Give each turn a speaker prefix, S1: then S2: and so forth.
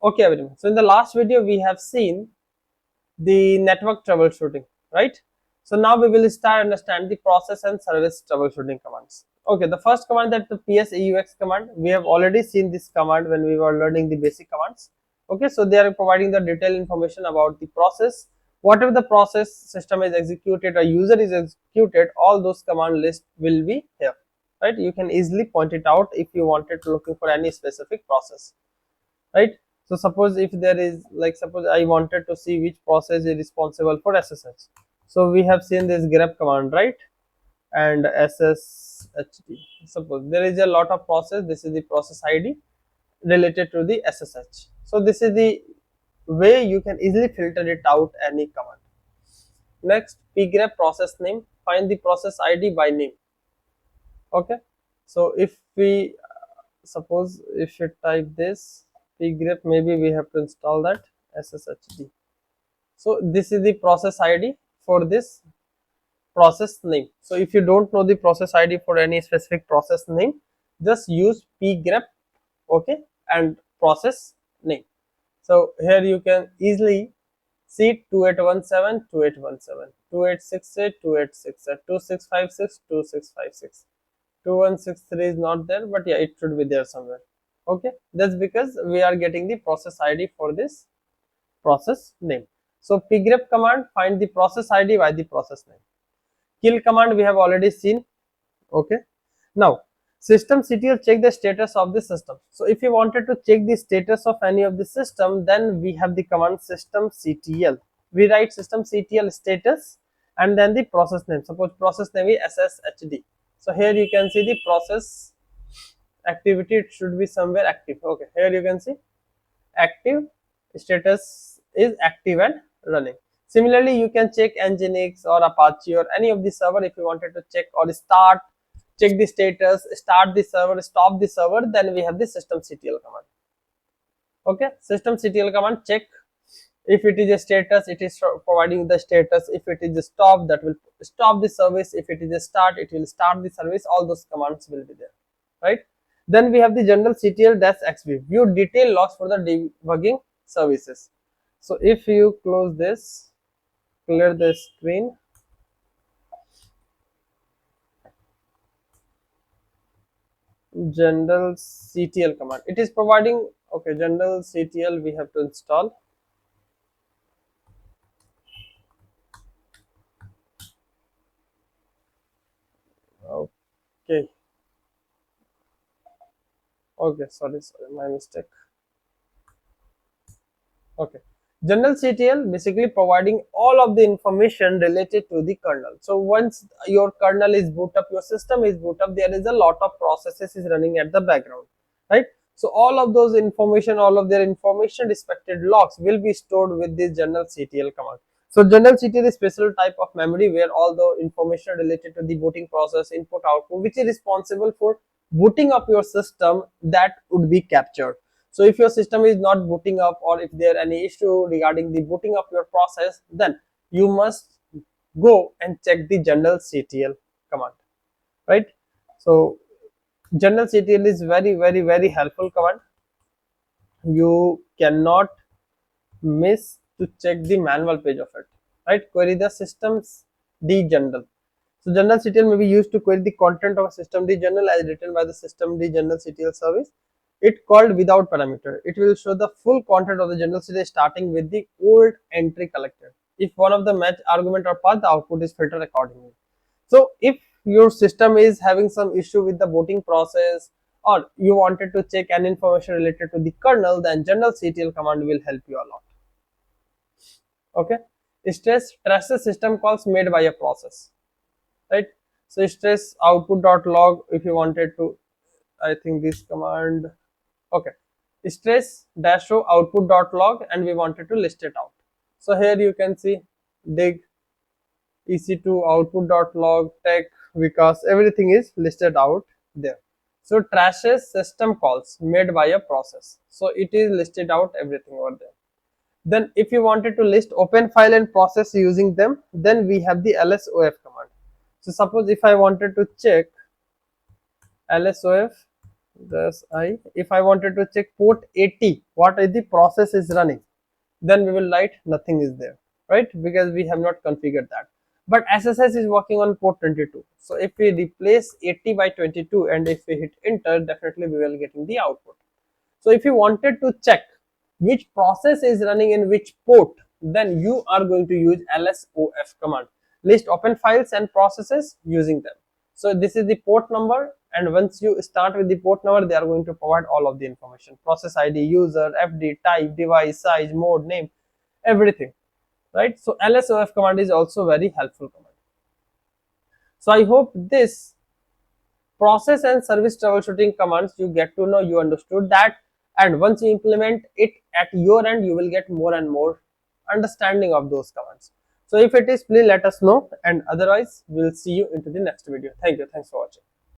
S1: Okay, everyone. So in the last video, we have seen the network troubleshooting, right? So now we will start understand the process and service troubleshooting commands. Okay, the first command, that the psaux command, we have already seen this command when we were learning the basic commands. Okay, so they are providing the detailed information about the process. Whatever the process system is executed or user is executed, all those command list will be here, right? You can easily point it out if you wanted to looking for any specific process, right? So suppose if there is, like, suppose I wanted to see which process is responsible for ssh, so we have seen this grep command, right? And sshd, suppose there is a lot of process, this is the process id related to the ssh. So this is the way you can easily filter it out any command. Next, pgrep process name, find the process id by name. Okay, so if we suppose if you type this pgrep, maybe we have to install that sshd. So this is the process id for this process name. So if you don't know the process id for any specific process name, just use pgrep, okay, and process name. So here you can easily see 2817, 2817, 2868, 2868, 2656, 2656. 2163 is not there, but yeah, it should be there somewhere. Okay, that's because we are getting the process id for this process name. So pgrep command find the process id by the process name. Kill command we have already seen. Okay, now systemctl check the status of the system. So if you wanted to check the status of any of the system, then we have the command systemctl. We write systemctl status and then the process name. Suppose process name is sshd. So here you can see the process activity, it should be somewhere active. Okay, here you can see active, status is active and running. Similarly, you can check nginx or apache or any of the server. If you wanted to check or start, check the status, start the server, stop the server, then we have the systemctl command. Okay, systemctl command check if it is a status, it is providing the status. If it is a stop, that will stop the service. If it is a start, it will start the service. All those commands will be there, right? Then we have the general ctl-xb, view detail logs for the debugging services. So if you close this, clear the screen, general ctl command, it is providing, okay, general ctl we have to install. Okay, okay, sorry, my mistake. Okay, general ctl basically providing all of the information related to the kernel. So once your kernel is boot up, your system is boot up, there is a lot of processes is running at the background, right? So all of those information, all of their information respected logs will be stored with this general ctl command. So general ctl is special type of memory where all the information related to the booting process, input output, which is responsible for booting up your system, that would be captured. So if your system is not booting up, or if there any issue regarding the booting up your process, then you must go and check the general ctl command, right? So general ctl is very helpful command. You cannot miss to check the manual page of it, right? Query the systems d general. So general ctl may be used to query the content of a system d general as written by the system d general ctl service. It called without parameter. It will show the full content of the general ctl starting with the old entry collected. If one of the match argument or path, the output is filtered accordingly. So if your system is having some issue with the booting process, or you wanted to check any information related to the kernel, then general ctl command will help you a lot. Okay, stress traces system calls made by a process, right? So stress output.log, if you wanted to, I think this command, okay, stress dash show output.log, and we wanted to list it out. So here you can see dig ec2 output.log tech vikas, everything is listed out there. So trashes system calls made by a process, so it is listed out everything over there. Then if you wanted to list open file and process using them, then we have the lsof command. So suppose if I wanted to check lsof this I, if I wanted to check port 80, what is the process is running, then we will write nothing is there, right? Because we have not configured that. But SSH is working on port 22. So if we replace 80 by 22 and if we hit enter, definitely we will getting the output. So if you wanted to check which process is running in which port, then you are going to use lsof command. List open files and processes using them. So this is the port number, and once you start with the port number, they are going to provide all of the information: process ID, user, FD, type, device, size, mode, name, everything, right? So lsof command is also very helpful command. So I hope this process and service troubleshooting commands you get to know, you understood that, and once you implement it at your end, you will get more and more understanding of those commands. So if it is, please let us know, and otherwise we'll see you into the next video. Thank you. Thanks for watching.